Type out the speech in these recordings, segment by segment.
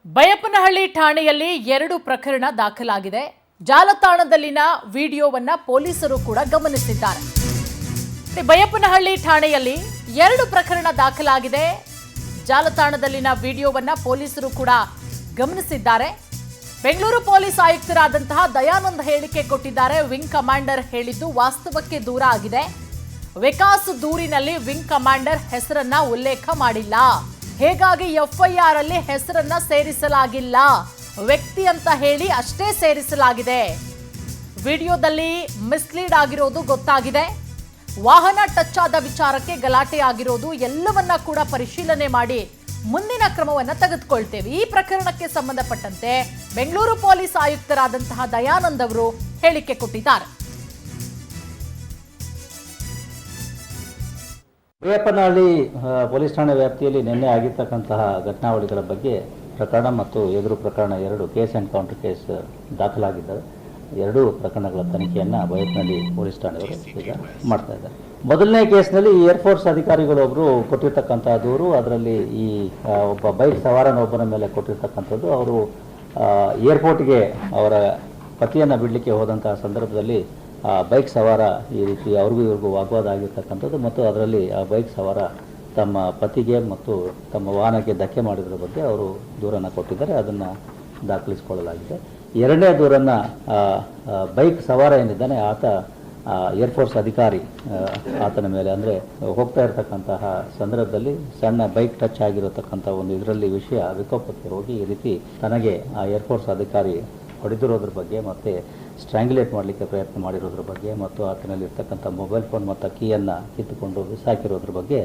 ಬೈಯಪ್ಪನಹಳ್ಳಿ ಠಾಣೆಯಲ್ಲಿ 2 ಪ್ರಕರಣ ದಾಖಲಾಗಿದೆ. ಜಾಲತಾಣದಲ್ಲಿನ ವಿಡಿಯೋವನ್ನ ಪೊಲೀಸರು ಕೂಡ ಗಮನಿಸಿದ್ದಾರೆ. ಬೈಯಪ್ಪನಹಳ್ಳಿ ಠಾಣೆಯಲ್ಲಿ 2 ಪ್ರಕರಣ ದಾಖಲಾಗಿದೆ. ಜಾಲತಾಣದಲ್ಲಿನ ವಿಡಿಯೋವನ್ನ ಪೊಲೀಸರು ಕೂಡ ಗಮನಿಸಿದ್ದಾರೆ. ಬೆಂಗಳೂರು ಪೊಲೀಸ್ ಆಯುಕ್ತರಾದಂತಹ ದಯಾನಂದ್ ಹೇಳಿಕೆ ಕೊಟ್ಟಿದ್ದಾರೆ. ವಿಂಗ್ ಕಮಾಂಡರ್ ಹೇಳಿದ್ದು ವಾಸ್ತವಕ್ಕೆ ದೂರ ಆಗಿದೆ. ವಿಕಾಸ್ ದೂರಿನಲ್ಲಿ ವಿಂಗ್ ಕಮಾಂಡರ್ ಹೆಸರನ್ನ ಉಲ್ಲೇಖ ಮಾಡಿಲ್ಲ. ಹೇಗಾಗಿ ಎಫ್ಐಆರ್ ಅಲ್ಲಿ ಹೆಸರನ್ನ ಸೇರಿಸಲಾಗಿಲ್ಲ. ವ್ಯಕ್ತಿ ಅಂತ ಹೇಳಿ ಅಷ್ಟೇ ಸೇರಿಸಲಾಗಿದೆ. ವಿಡಿಯೋದಲ್ಲಿ ಮಿಸ್ಲೀಡ್ ಆಗಿರೋದು ಗೊತ್ತಾಗಿದೆ. ವಾಹನ ಟಚ್ ಆದ ವಿಚಾರಕ್ಕೆ ಗಲಾಟೆ ಆಗಿರೋದು ಎಲ್ಲವನ್ನ ಕೂಡ ಪರಿಶೀಲನೆ ಮಾಡಿ ಮುಂದಿನ ಕ್ರಮವನ್ನ ತೆಗೆದುಕೊಳ್ತೇವೆ. ಈ ಪ್ರಕರಣಕ್ಕೆ ಸಂಬಂಧಪಟ್ಟಂತೆ ಬೆಂಗಳೂರು ಪೊಲೀಸ್ ಆಯುಕ್ತರಾದಂತಹ ದಯಾನಂದ್ ಅವರು ಹೇಳಿಕೆ ಕೊಟ್ಟಿದ್ದಾರೆ. ಬೈಯಪ್ಪನಹಳ್ಳಿ ಪೊಲೀಸ್ ಠಾಣೆ ವ್ಯಾಪ್ತಿಯಲ್ಲಿ ನಿನ್ನೆ ಆಗಿರ್ತಕ್ಕಂತಹ ಘಟನಾವಳಿಗಳ ಬಗ್ಗೆ ಪ್ರಕರಣ ಮತ್ತು ಎದುರು ಪ್ರಕರಣ 2 ಕೇಸ್ ಆ್ಯಂಡ್ ಕೌಂಟರ್ ಕೇಸ್ ದಾಖಲಾಗಿದ್ದಾವೆ. 2 ಪ್ರಕರಣಗಳ ತನಿಖೆಯನ್ನು ಬೈಯಪ್ಪನಹಳ್ಳಿ ಪೊಲೀಸ್ ಠಾಣೆಯವರು ಈಗ ಮಾಡ್ತಾ ಇದ್ದಾರೆ. ಮೊದಲನೇ ಕೇಸ್ನಲ್ಲಿ ಏರ್ಫೋರ್ಸ್ ಅಧಿಕಾರಿಗಳೊಬ್ಬರು ಕೊಟ್ಟಿರ್ತಕ್ಕಂತಹ ದೂರು, ಅದರಲ್ಲಿ ಈ ಒಬ್ಬ ಬೈಕ್ ಸವಾರನೊಬ್ಬನ ಮೇಲೆ ಕೊಟ್ಟಿರ್ತಕ್ಕಂಥದ್ದು. ಅವರು ಏರ್ಪೋರ್ಟ್ಗೆ ಅವರ ಪತಿಯನ್ನು ಬಿಡಲಿಕ್ಕೆ ಹೋದಂತಹ ಸಂದರ್ಭದಲ್ಲಿ ಬೈಕ್ ಸವಾರ ಈ ರೀತಿ ಅವ್ರಿಗೂ ಇವ್ರಿಗೂ ವಾಗ್ವಾದ ಆಗಿರ್ತಕ್ಕಂಥದ್ದು ಮತ್ತು ಅದರಲ್ಲಿ ಆ ಬೈಕ್ ಸವಾರ ತಮ್ಮ ಪತಿಗೆ ಮತ್ತು ತಮ್ಮ ವಾಹನಕ್ಕೆ ಧಕ್ಕೆ ಮಾಡಿದ್ರ ಬಗ್ಗೆ ಅವರು ದೂರನ್ನು ಕೊಟ್ಟಿದ್ದಾರೆ. ಅದನ್ನು ದಾಖಲಿಸಿಕೊಳ್ಳಲಾಗಿದೆ. 2ನೇ ದೂರನ್ನು ಬೈಕ್ ಸವಾರ ಏನಿದ್ದಾನೆ ಆತ ಏರ್ಫೋರ್ಸ್ ಅಧಿಕಾರಿ ಆತನ ಮೇಲೆ, ಅಂದರೆ ಹೋಗ್ತಾ ಇರತಕ್ಕಂತಹ ಸಂದರ್ಭದಲ್ಲಿ ಸಣ್ಣ ಬೈಕ್ ಟಚ್ ಆಗಿರತಕ್ಕಂಥ ಒಂದು ಇದರಲ್ಲಿ ವಿಷಯ ವಿಕೋಪಕ್ಕೆ ಹೋಗಿ ಈ ರೀತಿ ತನಗೆ ಆ ಏರ್ಫೋರ್ಸ್ ಅಧಿಕಾರಿ ಹೊಡೆದಿರೋದ್ರ ಬಗ್ಗೆ ಮತ್ತು ಸ್ಟ್ರ್ಯಾಂಗ್ಯುಲೇಟ್ ಮಾಡಲಿಕ್ಕೆ ಪ್ರಯತ್ನ ಮಾಡಿರೋದ್ರ ಬಗ್ಗೆ ಮತ್ತು ಆತನಲ್ಲಿ ಇರ್ತಕ್ಕಂಥ ಮೊಬೈಲ್ ಫೋನ್ ಮತ್ತು ಕೀಯನ್ನು ಕಿತ್ತುಕೊಂಡು ಬಿಸಾಕಿರೋದ್ರ ಬಗ್ಗೆ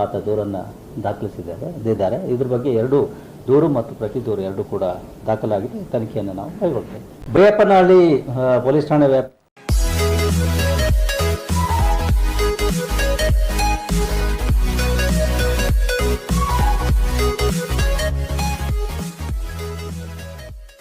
ಆತ ದೂರನ್ನು ದಾಖಲಿಸಿದ್ದಾರೆ. ಇದ್ರ ಬಗ್ಗೆ 2 ದೂರು ಮತ್ತು ಪ್ರತಿ ದೂರು 2 ಕೂಡ ದಾಖಲಾಗಿದೆ. ತನಿಖೆಯನ್ನು ನಾವು ಕೈಗೊಳ್ತೇವೆ. ಬೈಯಪ್ಪನಹಳ್ಳಿ ಪೊಲೀಸ್ ಠಾಣೆ ವ್ಯಾಪ್ತಿ